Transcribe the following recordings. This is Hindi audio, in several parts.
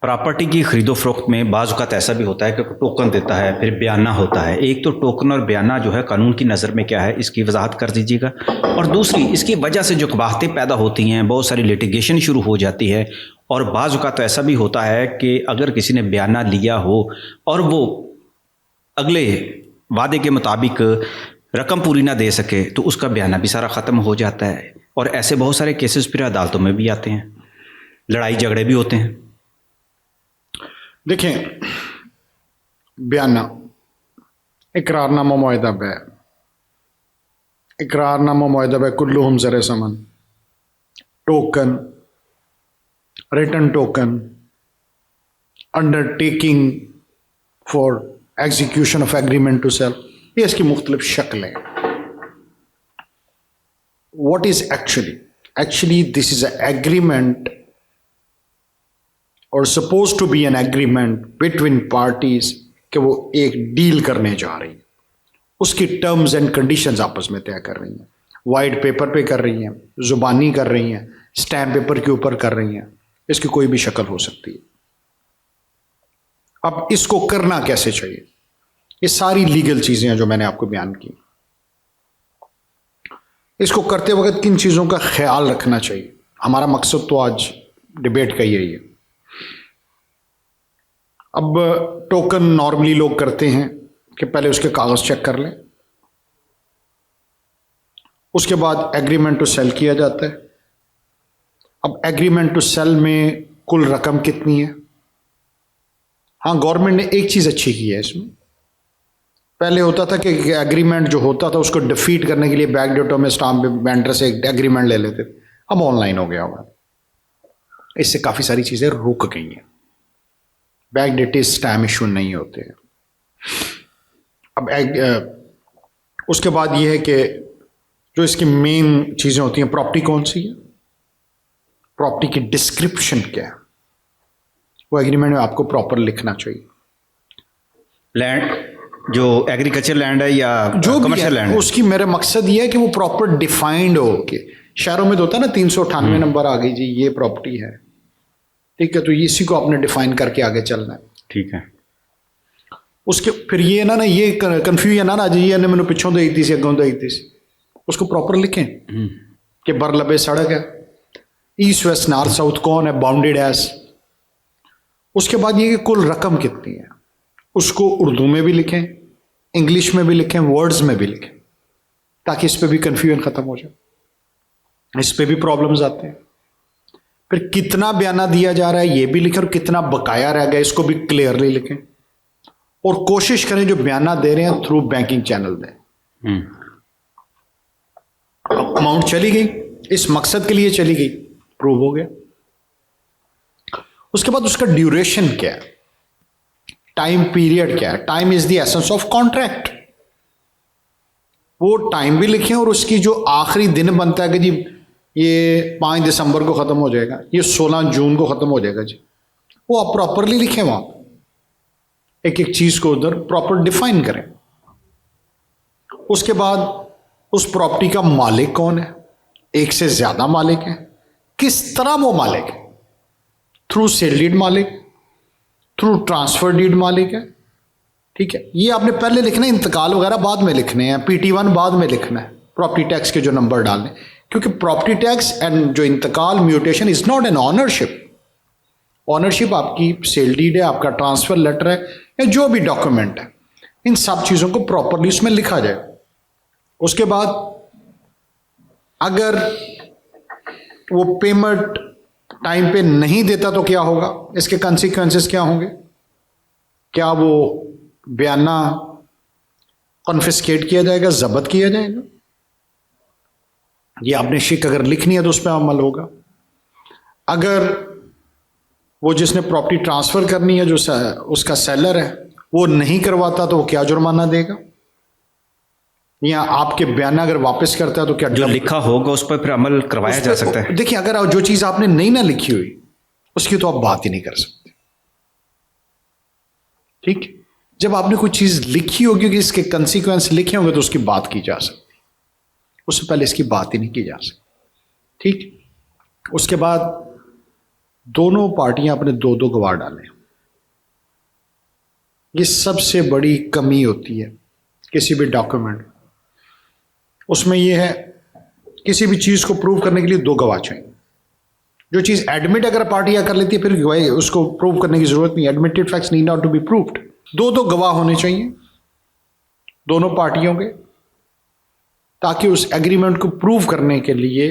प्रॉपर्टी की खरीदो फरोख्त में बाज़ औक़ात ऐसा भी होता है कि टोकन देता है, फिर बयाना होता है। एक तो टोकन और बयाना जो है कानून की नज़र में क्या है, इसकी वजाहत कर दीजिएगा। और दूसरी, इसकी वजह से जो कबाहतें पैदा होती हैं, बहुत सारी लिटिगेशन शुरू हो जाती है। और बाज़ औक़ात ऐसा भी होता है कि अगर किसी ने बयाना लिया हो और वो अगले वादे के मुताबिक रकम पूरी ना दे सके, तो उसका बयाना भी सारा ख़त्म हो जाता है। और ऐसे बहुत सारे केसेस फिर अदालतों में भी आते हैं, लड़ाई झगड़े भी होते हैं। देखें, बयाना, इकरारनामा, मुआहदा बै, इकरारनामा, मुआहदा बै कुल्लुहुम ज़र समन, token, written token, undertaking for execution of agreement to sale, ये इसकी मुख्तलिफ शक्लें हैं। What is actually this is a agreement और suppose to be an agreement between parties कि वो एक डील करने जा रही है, उसकी टर्म्स एंड कंडीशंस आपस में तय कर रही हैं, वाइट पेपर पे कर रही हैं, जुबानी कर रही हैं, स्टैम्प पेपर के ऊपर कर रही हैं। इसकी कोई भी शक्ल हो सकती है। अब इसको करना कैसे चाहिए, ये सारी लीगल चीजें हैं जो मैंने आपको बयान की। इसको करते वक्त किन चीजों का ख्याल रखना चाहिए, हमारा मकसद तो आज डिबेट का यही है। अब टोकन नॉर्मली लोग करते हैं कि पहले उसके कागज चेक कर लें, उसके बाद एग्रीमेंट टू सेल किया जाता है। अब एग्रीमेंट टू सेल में कुल रकम कितनी है? हाँ, गवर्नमेंट ने एक चीज अच्छी की है इसमें। पहले होता था कि एग्रीमेंट जो होता था उसको डिफीट करने के लिए बैकडेटों में स्टाम्प वेंडर से एग्रीमेंट ले लेते थे। अब ऑनलाइन हो गया हुआ, इससे काफी सारी चीजें रुक गई हैं। बैकडेटेड स्टैम्प इशू नहीं होते। अब उसके बाद यह है कि जो इसकी मेन चीजें होती हैं, प्रॉपर्टी कौन सी है, प्रॉपर्टी की डिस्क्रिप्शन क्या है, वो एग्रीमेंट में आपको प्रॉपर लिखना चाहिए। लैंड जो एग्रीकल्चर लैंड है या जो कमर्शियल लैंड है, उसकी मेरा मकसद ये है कि वो प्रॉपर डिफाइंड हो के, शहरों में तो होता है ना 398 नंबर आ गई जी, ये प्रॉपर्टी है, ठीक है, तो इसी को आपने डिफाइन करके आगे चलना है। ठीक है। उसके फिर ये ना ये कंफ्यूजन ना जी, ये मैंने पिछों दे दी सी, अगों दे दी सी, उसको प्रॉपर लिखें कि बरलबे सड़क है, ईस्ट वेस्ट नॉर्थ साउथ कौन है, बाउंडेड एस। उसके बाद ये कि कुल रकम कितनी है, उसको उर्दू में भी लिखें, इंग्लिश में भी लिखें, वर्ड्स में भी लिखें, ताकि इस पे भी कंफ्यूजन खत्म हो जाए। इस पे भी प्रॉब्लम्स आते हैं। फिर कितना बयाना दिया जा रहा है ये भी लिखें, और कितना बकाया रह गया इसको भी क्लियरली लिखें। और कोशिश करें जो बयाना दे रहे हैं थ्रू बैंकिंग चैनल दें। अमाउंट चली गई, इस मकसद के लिए चली गई, प्रूव हो गया। उसके बाद उसका ड्यूरेशन क्या है, टाइम पीरियड क्या है, time is the essence of contract. वो टाइम भी लिखें, और उसकी जो आखिरी दिन बनता है कि जी ये 5 दिसंबर को ख़त्म हो जाएगा, ये 16 जून को ख़त्म हो जाएगा जी, वो आप प्रॉपरली लिखें। वहाँ एक एक चीज़ को उधर प्रॉपर डिफाइन करें। उसके बाद उस प्रॉपर्टी का मालिक कौन है, एक से ज़्यादा मालिक है, किस तरह वो मालिक है, थ्रू सेल डीड मालिक, थ्रू ट्रांसफर डीड मालिक है, ठीक है। ये आपने पहले लिखना है, इंतकाल वगैरह बाद में लिखने हैं, PT1 बाद में लिखना है, प्रॉपर्टी टैक्स के जो नंबर डालने, क्योंकि प्रॉपर्टी टैक्स एंड जो इंतकाल mutation is not an ownership. Ownership आपकी सेल डीड है, आपका ट्रांसफर लेटर है, या जो भी डॉक्यूमेंट है, इन सब चीज़ों को प्रॉपरली उसमें लिखा जाए। उसके बाद अगर वो पेमेंट टाइम पे नहीं देता तो क्या होगा, इसके कंसिक्वेंसेस क्या होंगे, क्या वो बयाना कॉन्फिस्केट किया जाएगा, जब्त किया जाएगा, ये आपने शिक अगर लिखनी है तो उस पर अमल होगा। अगर वो जिसने प्रॉपर्टी ट्रांसफर करनी है, जो उसका सेलर है, वो नहीं करवाता तो वो क्या जुर्माना देगा, या आपके बयान अगर वापस करता है तो क्या, जो लिखा होगा उस पर फिर अमल करवाया जा सकता है। देखिए, अगर जो चीज आपने नहीं ना लिखी हुई उसकी तो आप बात ही नहीं कर सकते, ठीक। जब आपने कोई चीज लिखी होगी कि इसके कंसिक्वेंस लिखे होंगे तो उसकी बात की जा सकती, उससे पहले इसकी बात ही नहीं की जा सकती, ठीक। उसके बाद दोनों पार्टियां अपने दो दो गवाह डालें। ये सबसे बड़ी कमी होती है किसी भी डॉक्यूमेंट। उसमें ये है किसी भी चीज़ को प्रूव करने के लिए दो गवाह चाहिए। जो चीज़ एडमिट अगर पार्टियां कर लेती है फिर गवाही उसको प्रूव करने की जरूरत नहीं। Admitted facts need not to be proved. दो दो गवाह होने चाहिए दोनों पार्टियों के, ताकि उस एग्रीमेंट को प्रूव करने के लिए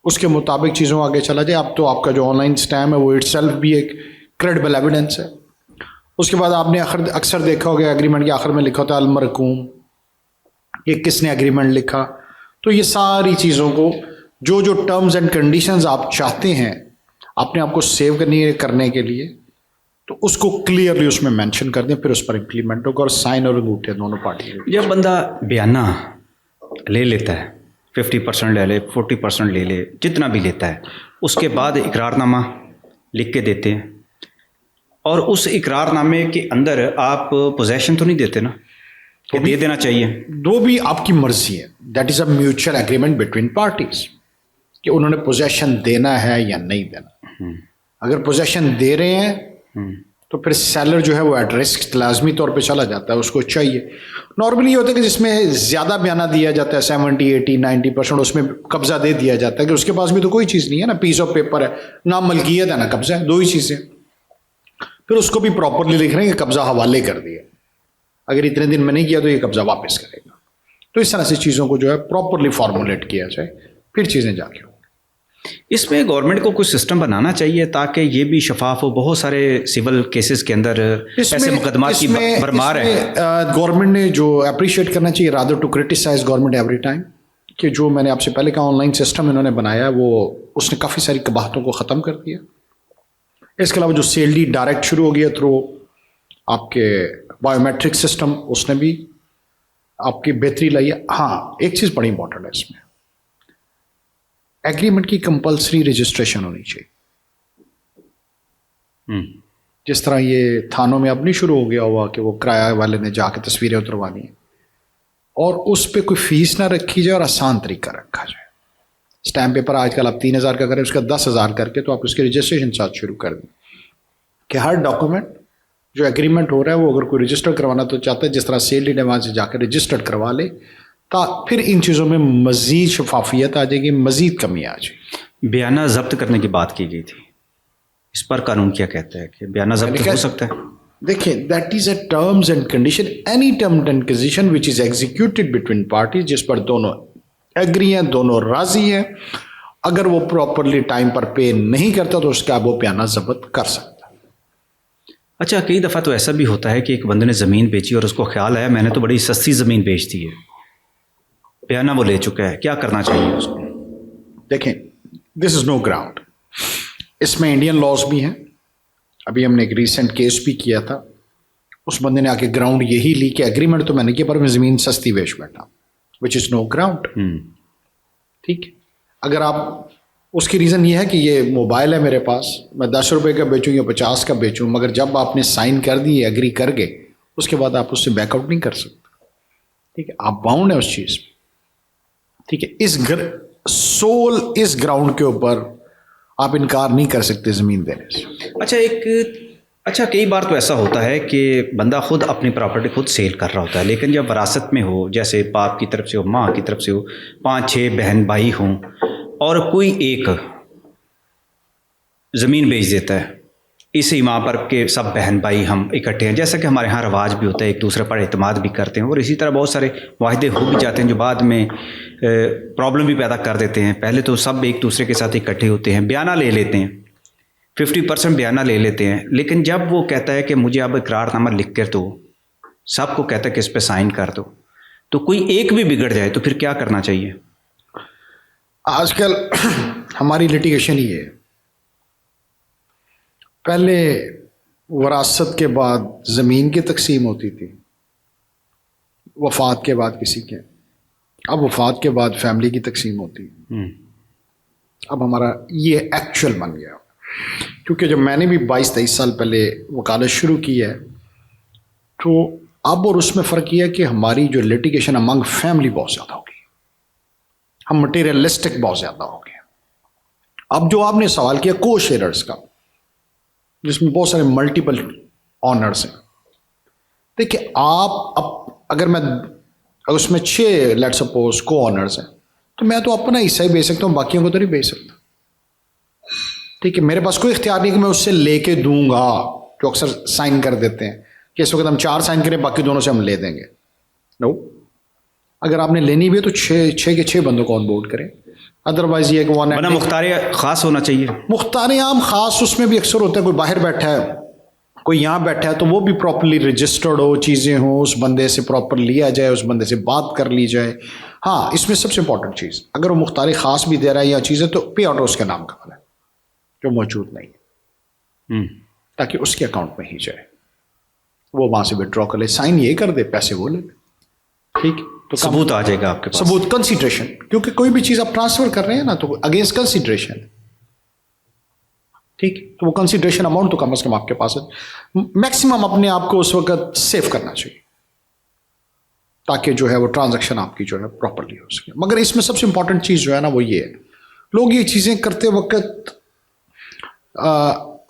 उसके मुताबिक चीज़ों आगे चला जाए। अब तो आपका जो ऑनलाइन स्टैम्प है वो इटसेल्फ भी एक क्रेडिबल एविडेंस है। उसके बाद आपने अक्सर देखा होगा एग्रीमेंट के आखिर में लिखा होता है अलमरकूम, ये किसने एग्रीमेंट लिखा। तो ये सारी चीज़ों को जो जो टर्म्स एंड कंडीशंस आप चाहते हैं अपने आप को सेव करने के लिए, तो उसको क्लियरली उसमें मेंशन कर दें, फिर उस पर इम्प्लीमेंट होगा और साइन और अंगूठे दोनों पार्टी। जब बंदा बयाना ले लेता है 50% ले ले 40% ले ले जितना भी लेता है, उसके बाद इकरारनामा लिख के देते हैं और उस इकरारनामे के अंदर आप पोजेशन तो नहीं देते ना कि दे देना चाहिए? वो भी आपकी मर्जी है। That is a mutual agreement between parties कि उन्होंने पोजेशन देना है या नहीं देना। अगर पोजेशन दे रहे हैं तो फिर सेलर जो है वो एट रिस्क लाजमी तौर पे चला जाता है, उसको चाहिए। नॉर्मली ये होता है कि जिसमें ज़्यादा बयाना दिया जाता है 70, 80, 90% उसमें कब्जा दे दिया जाता है कि उसके पास भी तो कोई चीज़ नहीं है ना, पीस ऑफ पेपर है ना, मलकियत है ना कब्जा है, दो ही चीज़ें। फिर उसको भी प्रॉपरली लिख रहे हैं कि कब्जा हवाले कर दिया, अगर इतने दिन में नहीं किया तो ये कब्जा वापस करेगा। तो इस तरह से चीज़ों को जो है प्रॉपरली फॉर्मुलेट किया जाए, फिर चीज़ें जाके। इसमें गवर्नमेंट को कुछ सिस्टम बनाना चाहिए ताकि ये भी शफाफ हो। बहुत सारे सिविल केसेस के अंदर ऐसे मुकदमा की भरमार है। गवर्नमेंट ने जो अप्रिशिएट करना चाहिए, rather to criticise government every time, कि जो मैंने आपसे पहले कहा ऑनलाइन सिस्टम इन्होंने बनाया वो उसने काफ़ी सारी कबाहतों को ख़त्म कर दिया। इसके अलावा जो सीएलडी डायरेक्ट शुरू हो गया थ्रू आपके बायोमेट्रिक सिस्टम, उसने भी आपकी बेहतरी लाई है। हाँ, एक चीज़ बड़ी इंपॉर्टेंट है इसमें, एग्रीमेंट की कंपलसरी रजिस्ट्रेशन होनी चाहिए। जिस तरह ये थानों में अब नहीं शुरू हो गया हुआ कि वो किराया वाले ने जाके तस्वीरें उतरवानी है और उस पर कोई फीस ना रखी जाए और आसान तरीका रखा जाए। स्टैम्प पेपर आजकल आप 3,000 का करें, उसका 10,000 करके तो आप उसकी रजिस्ट्रेशन साथ शुरू कर दें कि हर डॉक्यूमेंट जो एग्रीमेंट हो रहा है वो अगर कोई रजिस्टर करवाना तो चाहता है, जिस तरह सेल डीड वहाँ से जाकर रजिस्टर्ड करवा ले, फिर इन चीज़ों में मज़ीद शफाफियत आ जाएगी, मज़ीद कमी आ जाएगी। बयाना जब्त करने की बात की गई थी, इस पर कानून क्या कहता है कि बयाना जब्त हो सकता है? देखिए, that is a terms and condition, any term and condition which is executed between parties, जिस पर दोनों एग्री हैं, दोनों राजी हैं, अगर वो प्रॉपरली टाइम पर पे नहीं करता तो उसका वो बयाना जब्त कर सकता है। अच्छा, कई दफ़ा तो ऐसा भी होता है कि एक बंदे ने ज़मीन बेची और उसको ख्याल आया मैंने तो बड़ी सस्ती ज़मीन बेच दी है, बयाना वो ले चुका है, क्या करना चाहिए उसको? देखें, दिस इज़ नो ग्राउंड। इसमें इंडियन लॉज भी हैं। अभी हमने एक रीसेंट केस भी किया था, उस बंदे ने आके ग्राउंड यही ली कि एग्रीमेंट तो मैंने किया पर मैं ज़मीन सस्ती बेच बैठा, विच इज़ नो ग्राउंड। ठीक है, अगर आप उसकी रीज़न ये है कि ये मोबाइल है मेरे पास, मैं 10 रुपये का बेचूँ या 50 का बेचूँ, मगर जब आपने साइन कर दी एग्री कर गए उसके बाद आप उससे बैकआउट नहीं कर सकते। ठीक है, आप बाउंड है उस चीज़। ठीक है, इस ग्राउंड के ऊपर आप इनकार नहीं कर सकते ज़मीन देने से। अच्छा, कई बार तो ऐसा होता है कि बंदा खुद अपनी प्रॉपर्टी खुद सेल कर रहा होता है, लेकिन जब वरासत में हो, जैसे बाप की तरफ से हो, माँ की तरफ से हो, 5-6 बहन भाई हों और कोई एक ज़मीन बेच देता है, इसी माँ पर के सब बहन भाई हम इकट्ठे हैं, जैसा कि हमारे यहाँ रवाज भी होता है, एक दूसरे पर एतमाद भी करते हैं और इसी तरह बहुत सारे वायदे हो भी जाते हैं जो बाद में प्रॉब्लम भी पैदा कर देते हैं। पहले तो सब एक दूसरे के साथ इकट्ठे होते हैं, बयाना ले लेते हैं, 50% बयाना ले लेते हैं, लेकिन जब वो कहता है कि मुझे अब इकरारनामा लिख कर दो, सबको कहता है कि इस पर साइन कर दो, तो कोई एक भी बिगड़ जाए तो फिर क्या करना चाहिए? आजकल हमारी लिटिगेशन ही है, पहले वरासत के बाद ज़मीन की तकसीम होती थी, वफ़ात के बाद किसी के, अब वफ़ात के बाद फैमिली की तकसीम होती है। अब हमारा ये एक्चुअल बन गया, क्योंकि जब मैंने भी 22-23 साल पहले वकालत शुरू की है तो अब और उसमें फ़र्क यह है कि हमारी जो लिटिगेशन अमंग फैमिली बहुत ज़्यादा हो गई, हम मटेरियलिस्टिक बहुत ज़्यादा हो गए। अब जो आपने सवाल किया को शेयरर्स का, जिसमें बहुत सारे मल्टीपल ऑनर्स हैं। देखिए आप अब अगर मैं उसमें 6 लेट सपोज को ऑनर्स हैं, तो मैं तो अपना हिस्सा ही बेच सकता हूँ, बाकियों को तो नहीं बेच सकता। ठीक है, मेरे पास कोई इख्तियार नहीं कि मैं उससे लेके दूंगा, जो अक्सर साइन कर देते हैं कि इस वक्त हम 4 साइन करें, बाकी दोनों से हम ले देंगे। नो, अगर आपने लेनी भी है तो 6 के 6 बंदों को ऑन बोर्ड करें। अदरवाइज ये वरना मुख्तार खास होना चाहिए। मुख्तार आम खास उसमें भी अक्सर होता है, कोई बाहर बैठा है, कोई यहाँ बैठा है, तो वो भी प्रॉपर्ली रजिस्टर्ड हो, चीज़ें हो, उस बंदे से प्रॉपर लिया जाए, उस बंदे से बात कर ली जाए। हाँ, इसमें सबसे इंपॉर्टेंट चीज़, अगर वो मुख्तार खास भी दे रहा है या चीज़ें, तो पे ऑर्डर उसके नाम का है जो मौजूद नहीं है, ताकि उसके अकाउंट में ही जाए, वो वहाँ से विड्रॉ कर ले, साइन ये कर दे, पैसे वो ले। ठीक, तो सबूत आ जाएगा आपके पास, सबूत, कंसिडरेशन, क्योंकि कोई भी चीज़ आप ट्रांसफर कर रहे हैं ना, तो अगेंस्ट कंसिडरेशन। ठीक, तो वो कंसिडरेशन अमाउंट तो कम से कम आपके पास है। मैक्सिमम अपने आप को उस वक्त सेव करना चाहिए, ताकि जो है वो ट्रांजैक्शन आपकी जो है प्रॉपरली हो सके। मगर इसमें सबसे इंपॉर्टेंट चीज़ जो है ना वो ये है, लोग ये चीज़ें करते वक्त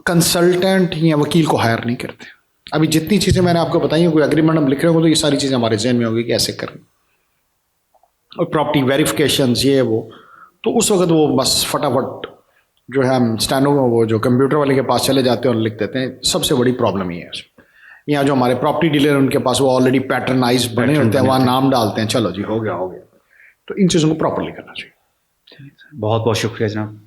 कंसल्टेंट या वकील को हायर नहीं करते। अभी जितनी चीज़ें मैंने आपको बताई हैं, कोई एग्रीमेंट हम लिख रहे हो तो ये सारी चीज़ें हमारे जहन में होगी कि ऐसे करें, और प्रॉपर्टी वेरिफिकेशन ये वो, तो उस वक्त वो बस फटाफट जो है हम स्टैनो वो जो कंप्यूटर वाले के पास चले जाते हैं और लिख देते हैं। सबसे बड़ी प्रॉब्लम ये है, यहाँ जो हमारे प्रॉपर्टी डीलर हैं उनके पास वो ऑलरेडी पैटर्नाइज बने होते हैं, वहाँ नाम डालते हैं, चलो जी हो गया हो गया। तो इन चीज़ों को प्रॉपरली करना चाहिए। बहुत बहुत शुक्रिया जनाब।